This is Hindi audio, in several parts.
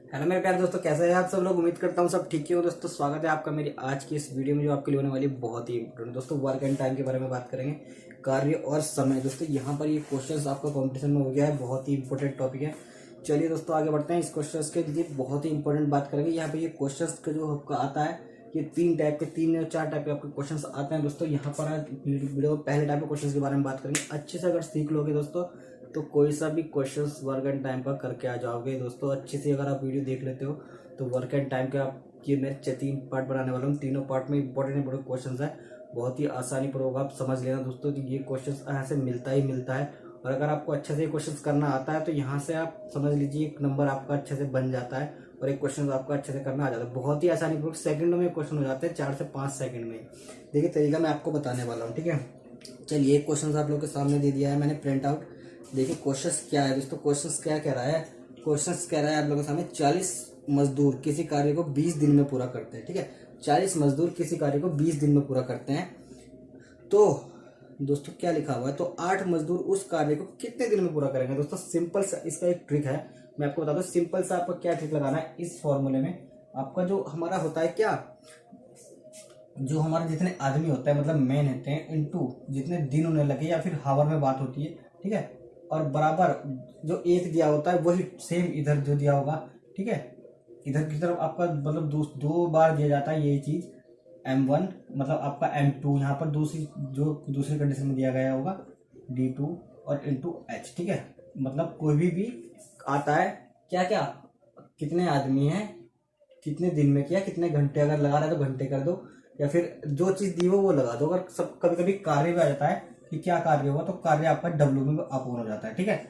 हेलो मेरे प्यारे दोस्तों, कैसे हैं आप सब लोग। उम्मीद करता हूँ सब ठीक ही हो। दोस्तों स्वागत है आपका मेरी आज की इस वीडियो में, जो आपके लिए होने वाली बहुत ही इंपॉर्टेंट। दोस्तों वर्क एंड टाइम के बारे में बात करेंगे, कार्य और समय। दोस्तों यहाँ पर ये क्वेश्चंस आपका कंपटीशन में हो गया है, बहुत ही इंपॉर्टेंट टॉपिक है। चलिए दोस्तों आगे बढ़ते हैं। इस क्वेश्चंस के लिए बहुत ही इंपॉर्टेंट बात करेंगे। यहाँ पे ये क्वेश्चंस का जो आपका आता है, ये तीन या चार टाइप के आपके क्वेश्चंस आते हैं। दोस्तों यहाँ पर आज वीडियो पहले टाइप के क्वेश्चंस के बारे में बात करेंगे। अच्छे से अगर सीख लोगे दोस्तों तो कोई सा भी क्वेश्चंस वर्क एंड टाइम का करके आ जाओगे। दोस्तों अच्छे से अगर आप वीडियो देख लेते हो तो वर्क एंड टाइम के आपकी मैं 3 पार्ट बनाने वाला हूँ। तीनों पार्ट में इंपॉर्टेंट क्वेश्चंस है, बहुत ही आसानी पर होगा। आप समझ लेना दोस्तों कि ये क्वेश्चंस यहाँ से मिलता ही मिलता है। और अगर आपको अच्छे से क्वेश्चंस करना आता है तो यहाँ से आप समझ लीजिए एक नंबर आपका अच्छे से बन जाता है और एक क्वेश्चन आपका अच्छे से करना आ जाता है। बहुत ही आसानी पूर्वक सेकंडों में क्वेश्चन हो जाते हैं, 4 से 5 सेकंड में। देखिए तरीका मैं आपको बताने वाला हूँ, ठीक है। चलिए एक क्वेश्चन आप लोग के सामने दे दिया है मैंने प्रिंट आउट। देखिए क्वेश्चन क्या है दोस्तों, क्वेश्चन क्या कह रहा है। क्वेश्चन कह रहा है आप लोगों के सामने 40 मजदूर किसी कार्य को 20 दिन में पूरा करते हैं, ठीक है। 40 मजदूर किसी कार्य को 20 दिन में पूरा करते हैं, तो दोस्तों क्या लिखा हुआ है, तो 8 मजदूर उस कार्य को कितने दिन में पूरा करेंगे। दोस्तों सिंपल सा इसका एक ट्रिक है, मैं आपको बता दूं। सिंपल सा आपको क्या ट्रिक लगाना है इस फॉर्मूले में। आपका जो हमारा होता है क्या, जो हमारे जितने आदमी होता है मतलब मैन होते हैं, इनटू जितने दिन उन्हें लगे या फिर हावर में बात होती है, ठीक है। और बराबर जो एक दिया होता है वही सेम इधर जो दिया होगा, ठीक है। इधर की तरफ आपका मतलब दो बार दिया जाता है ये चीज। M1 मतलब आपका M2 यहाँ पर दूसरी कंडीशन में दिया गया होगा D2 और इंटू H, ठीक है। मतलब कोई भी आता है क्या क्या, कितने आदमी हैं, कितने दिन में किया, कितने घंटे, अगर लगा रहा है तो घंटे कर दो, या फिर जो चीज दी हो वो लगा दो। अगर सब कभी कभी कार्य भी आ जाता है कि क्या कार्य होगा, तो कार्य आपका W में अपोन हो जाता है, ठीक है।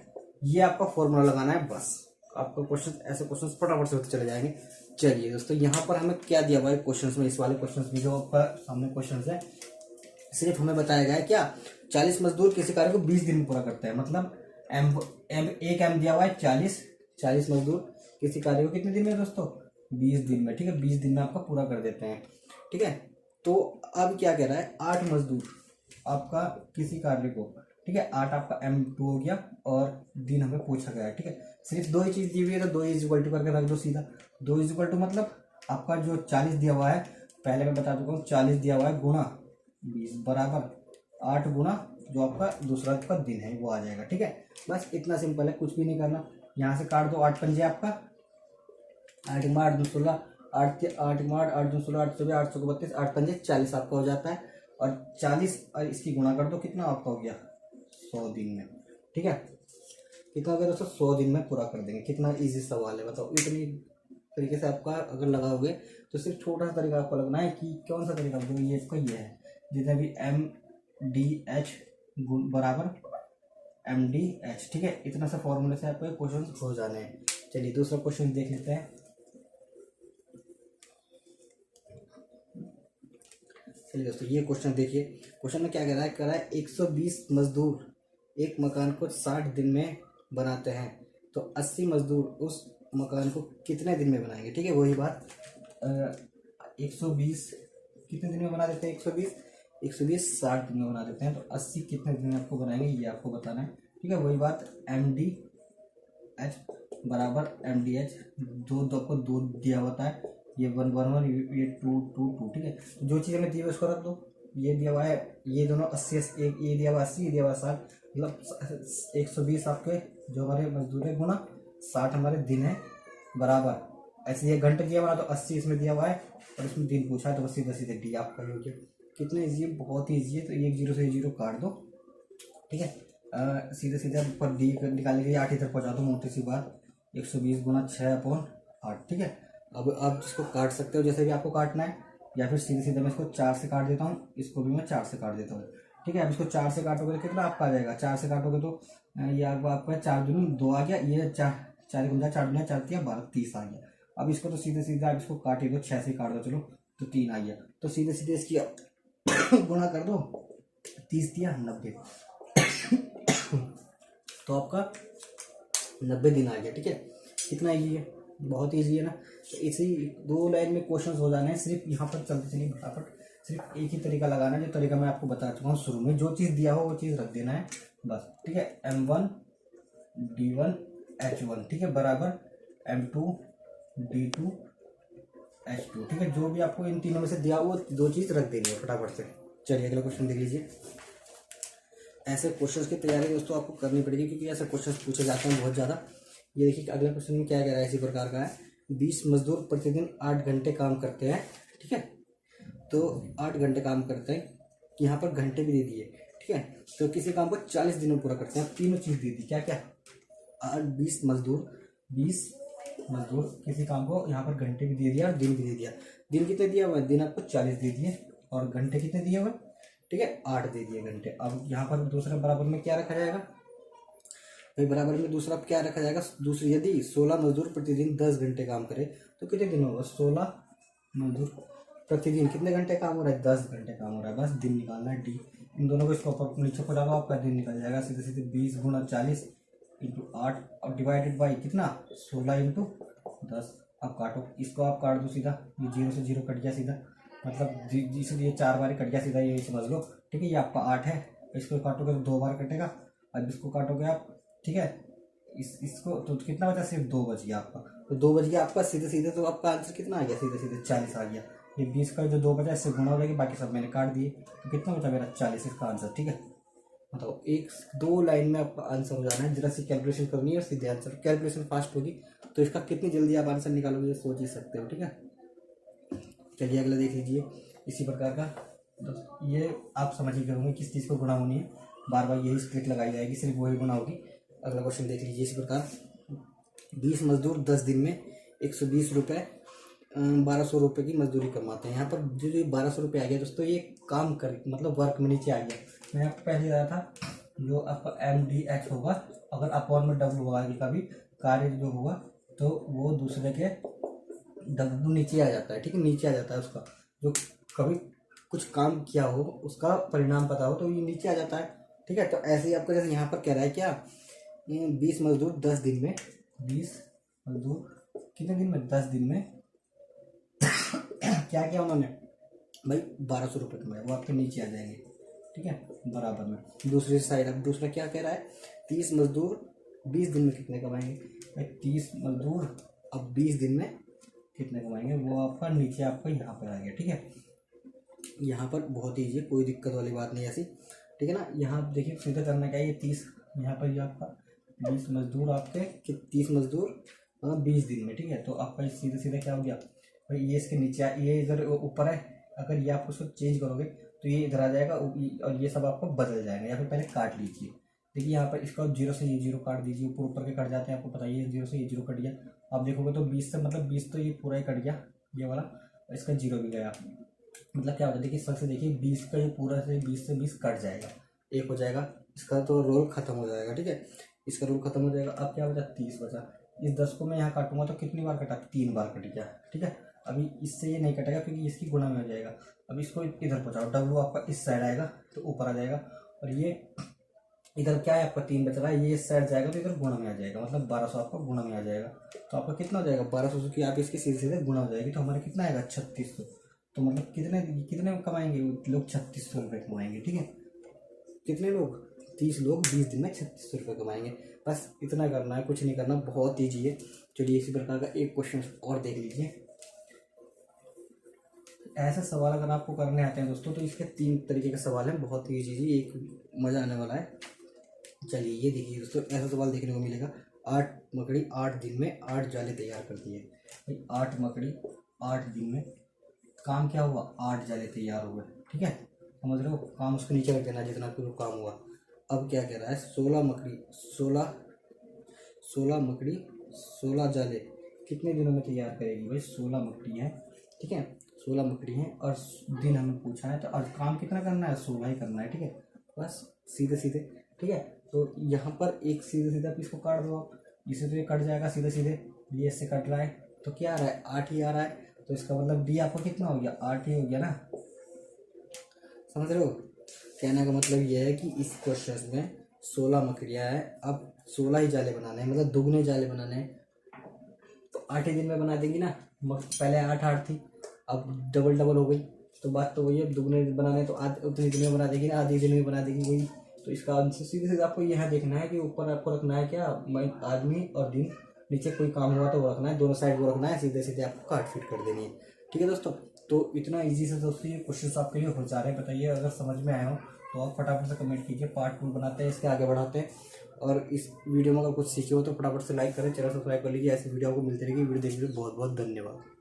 ये आपका फॉर्मूला लगाना है बस। आपको क्वेश्चन ऐसे क्वेश्चन फटाफट से होते चले जाएंगे। चलिए दोस्तों यहाँ पर हमें क्या दिया हुआ है क्वेश्चन में, इस वाले क्वेश्चन में जो आपका सामने क्वेश्चन है, सिर्फ हमें बताया गया है क्या, 40 मजदूर किसी कार्य को 20 दिन में पूरा करते हैं। मतलब एक एम दिया हुआ है 40 मजदूर किसी कार्य को कितने दिन में दोस्तों, 20 दिन में, ठीक है। 20 दिन में आपका पूरा कर देते हैं, ठीक है। तो अब क्या कह रहा है, 8 मजदूर आपका किसी कार्य को, ठीक है। 8 आपका M2 हो गया और दिन हमें पूछा गया है, ठीक है। सिर्फ दो ही चीज दी हुई है तो 2 इज इक्वल टू करके रख दो सीधा। 2 इज इक्वल टू मतलब आपका जो 40 दिया हुआ है, पहले मैं बता चुका हूँ, 40 दिया हुआ है गुणा 20 बराबर 8 गुणा जो आपका दूसरा आपका दिन है वो आ जाएगा, ठीक है। बस इतना सिंपल है, कुछ भी नहीं करना। यहाँ से काट दो, 8 पंजे आपका 8 गुणा 8 2 16, 8 गुणा 8 2 16, 8 8 32, 8 पंजे 40 आपका हो जाता है। और 40 और इसकी गुणा कर दो, कितना आपका हो गया 100 दिन में, ठीक है। कितना हो गया दोस्तों, 100 दिन में पूरा कर देंगे। कितना इजी सवाल है बताओ। इतनी तरीके से आपका अगर लगाओगे तो सिर्फ छोटा सा तरीका आपको लगना है कि कौन सा तरीका, जो ये आपका ये है, जितना भी MDH बराबर MDH, ठीक है। इतना सा फॉर्मूले से आपको क्वेश्चन हो जाने हैं। चलिए दूसरा क्वेश्चन देख लेते हैं। चलिए दोस्तों ये क्वेश्चन देखिए, क्वेश्चन में क्या कह रहा है 120 मजदूर एक मकान को 60 दिन में बनाते हैं, तो 80 मजदूर उस मकान को कितने दिन में बनाएंगे, ठीक है। वही बात 120 कितने दिन में बना देते हैं, 120 60 दिन में बना देते हैं, तो 80 कितने दिन में आपको बनाएंगे ये आपको बताना है, ठीक है। वही बात MDH बराबर MDH, दो आपको 2 दिया होता है, ये 1 1 1, ये 2 2 2, ठीक है। तो जो चीज़ हमें दी है उसको रख दो। ये दिया हुआ है, ये दोनों 80 एक, ये दिया हुआ 80, ये दिया हुआ 60, मतलब 120 आपके जो हमारे मजदूर है गुना 60 हमारे दिन है बराबर, ऐसे ये घंटे दिया हुआ तो 80 इसमें दिया हुआ है और इसमें दिन पूछा है, तो सीधे सीधे डी आपका हो गया। कितना ईजी है, बहुत ही ईजी है। तो एक जीरो से जीरो काट दो, ठीक है। सीधे सीधे ऊपर डी निकालने के लिए 8 इधर पहुँचा दो, मोटी सी बात 120 गुना 6/8, ठीक है। अब आप जिसको काट सकते हो जैसे भी आपको काटना है, या फिर सीधे सीधे मैं इसको 4 से काट देता हूँ, इसको भी मैं 4 से काट देता हूँ, ठीक है। अब इसको 4 से काटोगे तो कितना आपका आ जाएगा, 4 से काटोगे तो ये आपका 4 दूनी 2 आ गया, ये 4 गुना 4 दुनिया 4 दिया 12 30 आ गया। अब इसको तो सीधे सीधे आप इसको काट ही दो, 6 से काट दो, चलो तो 3 आ गया। तो सीधे सीधे इसकी गुणा कर दो, 30 दिया 90, तो आपका 90 दिन आ गया, ठीक है। कितना ईजी है, बहुत ईजी है ना। तो इसी 2 लाइन में क्वेश्चन हो जाने हैं। सिर्फ यहाँ पर चलते चलिए फटाफट, सिर्फ एक ही तरीका लगाना है, जो तरीका मैं आपको बता चुका हूँ शुरू में। जो चीज़ दिया हो वो चीज़ रख देना है बस, ठीक है। M1 D1 H1, ठीक है, बराबर M2 D2H2। ठीक है, जो भी आपको इन तीनों में से दिया वो दो चीज़ रख देनी है फटाफट से। चलिए अगला क्वेश्चन देख लीजिए। ऐसे क्वेश्चंस की तैयारी दोस्तों आपको करनी पड़ेगी क्योंकि ऐसे क्वेश्चंस पूछे जाते हैं बहुत ज़्यादा। ये देखिए अगला क्वेश्चन में क्या कह रहा है, इसी प्रकार का है। 20 मजदूर प्रतिदिन 8 घंटे काम करते हैं। ठीक है, तो 8 घंटे काम करते हैं, यहाँ पर घंटे भी दे दिए। ठीक है, तो किसी काम को 40 दिन में पूरा करते हैं। तीनों चीज़ दे दी, क्या क्या, 20 मजदूर किसी काम को यहाँ पर घंटे भी दे दिया और दिन भी दे दिया। दिन कितने दिया हुआ है, दिन आपको 40 दे दिए और घंटे कितने दिए हुए, ठीक है 8 दे दिए घंटे। अब यहाँ पर दूसरा बराबर में क्या रखा जाएगा भाई, बराबर में दूसरा क्या रखा जाएगा, दूसरी यदि 16 मजदूर प्रतिदिन 10 घंटे काम करे तो कितने दिन होगा, 16 मजदूर प्रतिदिन कितने घंटे काम हो रहा है, 10 घंटे काम हो रहा है। बस दिन निकालना है डी, इन दोनों को इसको ऊपर नीचे को जाओ आपका दिन निकल जाएगा सीधे सीधे। 20 गुणा 40 इंटू 8 और डिवाइडेड बाई कितना, 16 इंटू 10। अब काटो, इसको आप काट दो सीधा, ये 0 से 0 कट गया सीधा, मतलब ये 4 बार कट गया सीधा, ये समझ लो। ठीक है, ये आपका 8 है, इसको काटोगे तो 2 बार कटेगा। अब इसको काटोगे आप, ठीक है, इसको तो कितना बचा, सिर्फ 2 बच गया आपका। तो 2 बच गया आपका सीधे सीधे, तो आपका आंसर कितना आ गया, सीधे सीधे 40 आ गया। ये 20 का जो 2 बचा इससे गुणा हो जाएगी, बाकी सब मैंने काट दिए, तो कितना बचा मेरा 40 इसका आंसर। ठीक है, बताओ, 1-2 लाइन में आपका आंसर हो जाना है, जरा सी कैलकुलेशन करनी है और सीधे आंसर। कैलकुलेशन फास्ट होगी तो इसका कितनी जल्दी आप आंसर निकालोगे सोच ही सकते हो। ठीक है, चलिए अगला देख लीजिए इसी प्रकार का। तो ये आप समझ ही करोगे किस चीज़ को गुणा होनी है, बार बार यही स्क्रिप्ट लगाई जाएगी, सिर्फ वही गुणा होगी। अगला क्वेश्चन देख लीजिए इसी प्रकार। 20 मजदूर 10 दिन में 120 रुपये 1200 रुपये की मजदूरी कमाते हैं। यहाँ पर जो 1200 रुपये आ गया दोस्तों, ये काम कर मतलब वर्क में नीचे आ गया। मैं आपको पहले बताया था, जो आपका MDH होगा, अगर अपॉन में डब्ल्यू होगा कभी कार्य जो होगा तो वो दूसरे के डब्ल्यू नीचे आ जाता है। ठीक है, नीचे आ जाता है उसका, जो कभी कुछ काम किया हो उसका परिणाम पता हो तो ये नीचे आ जाता है। ठीक है, तो ऐसे ही आपको जैसे यहाँ पर कह रहा है क्या, 20 मजदूर 10 दिन में, 20 मजदूर कितने दिन में, 10 दिन में क्या किया उन्होंने भाई, 1200 रुपये कमाए, वो आपके नीचे आ जाएंगे। ठीक है, बराबर में दूसरी साइड। अब दूसरा क्या कह रहा है, 30 मजदूर 20 दिन में कितने कमाएंगे भाई, 30 मजदूर अब 20 दिन में कितने कमाएंगे, वो आपका नीचे आपका यहाँ पर आ गया। ठीक है, यहाँ पर बहुत ईजी, कोई दिक्कत वाली बात नहीं ऐसी। ठीक है ना, यहाँ देखिए सीधा करना क्या है, ये 30 यहाँ पर ये आपका 20 मजदूर आपके 30 मजदूर 20 दिन में। ठीक है, तो आपका सीधे सीधे क्या हो गया भाई, ये इसके नीचे ये इधर ऊपर है, अगर ये आप उसको चेंज करोगे तो ये इधर आ जाएगा और ये सब आपको बदल जाएगा। या फिर पहले काट लीजिए, देखिए यहाँ पर इसका 0 से ये 0 काट दीजिए, ऊपर ऊपर के कट जाते हैं, आपको पता ही है। 0 से ये 0 कट गया, आप देखोगे तो 20 से मतलब 20 तो ये पूरा ही कट गया ये वाला, इसका 0 भी गया, मतलब क्या होता है देखिए इस से देखिए 20 का ये पूरा से 20 से 20 कट जाएगा, एक हो जाएगा, इसका तो रोल खत्म हो जाएगा। ठीक है, इसका रोल खत्म हो जाएगा। अब क्या बचा, 30 बचा। इस 10 को मैं यहाँ काटूंगा तो कितनी बार कटा, 3 बार कट गया। ठीक है, अभी इससे ये नहीं कटेगा क्योंकि इसकी गुणा में हो जाएगा। अब इसको इधर पहुँचाओ, डब्ल्यू आपका इस साइड आएगा तो ऊपर आ जाएगा, और ये इधर क्या है आपका 3 बच रहा है, ये इस साइड जाएगा तो इधर गुणा में आ जाएगा, मतलब 1200 आपका गुणा में आ जाएगा। तो आपका कितना हो जाएगा, 1200 की आप इसकी सीधे सीधे गुणा हो जाएगी, तो हमारा कितना आएगा 3600। तो मतलब कितने कितने कमाएंगे लोग, 3600 रुपये कमाएंगे। ठीक है, कितने लोग, 30 लोग 20 दिन में 3600 रुपये कमाएंगे। बस इतना करना है, कुछ नहीं करना, बहुत ईजी है। चलिए इसी प्रकार का एक क्वेश्चन और देख लीजिए। ऐसे सवाल अगर आपको करने आते हैं दोस्तों तो इसके 3 तरीके के सवाल हैं, बहुत ईजी जी, एक मज़ा आने वाला है। चलिए ये देखिए दोस्तों, ऐसा सवाल देखने को मिलेगा। 8 मकड़ी 8 दिन में 8 जाले तैयार करती है भाई। 8 मकड़ी 8 दिन में काम क्या हुआ, 8 जाले तैयार हुए। ठीक है, समझ रहे हो, काम उसके नीचे रख देना जितना कुछ काम हुआ। अब क्या कह रहा है, 16 मकड़ी 16 जाले कितने दिनों में तैयार करेगी भाई, 16 मकड़ी है। ठीक है, 16 मकड़ी है और दिन हमें पूछा है, तो और काम कितना करना है, 16 ही करना है। ठीक है, बस सीधे सीधे। ठीक है, तो यहाँ पर एक सीधे सीधे आप इसको काट दो, आप इसे तो ये कट जाएगा सीधे सीधे, ये इससे कट रहा है तो क्या आ रहा है, 8 ही आ रहा है। तो इसका मतलब डी आपको कितना हो गया, 8 ही हो गया ना, समझ रहे हो। कहने का मतलब ये है कि इस क्वेश्चन में 16 मकड़ियाँ हैं, अब 16 ही जाले बनाने हैं, मतलब दुगने जाले बनाने हैं, तो 8 ही दिन में बना देंगी ना। पहले 8 थी, अब डबल हो गई, तो बात तो वही है, दुगने बनाने तो उतनी दिन में बना देगी ना, आधी दिन में बना देगी वही। तो इसका आंसर सीधे सीधे आपको यहाँ देखना है कि ऊपर आपको रखना है क्या, आदमी और दिन नीचे कोई काम हुआ तो वो रखना है, दोनों साइड वो रखना है, सीधे सीधे आपको काट फिट कर देनी है। ठीक है दोस्तों, तो इतना ईजी से दोस्तों ये क्वेश्चन आपके लिए हो जा रहे हैं। बताइए अगर समझ में आया हो तो आप फटाफट से कमेंट कीजिए, पार्ट 2 बनाते हैं, इसके आगे बढ़ाते हैं। और इस वीडियो में अगर कुछ सीखे हो तो फटाफट से लाइक करें, चैनल सब्सक्राइब कर लीजिए। ऐसी वीडियो को मिलती रहेगी। वीडियो देखने के लिए बहुत बहुत धन्यवाद।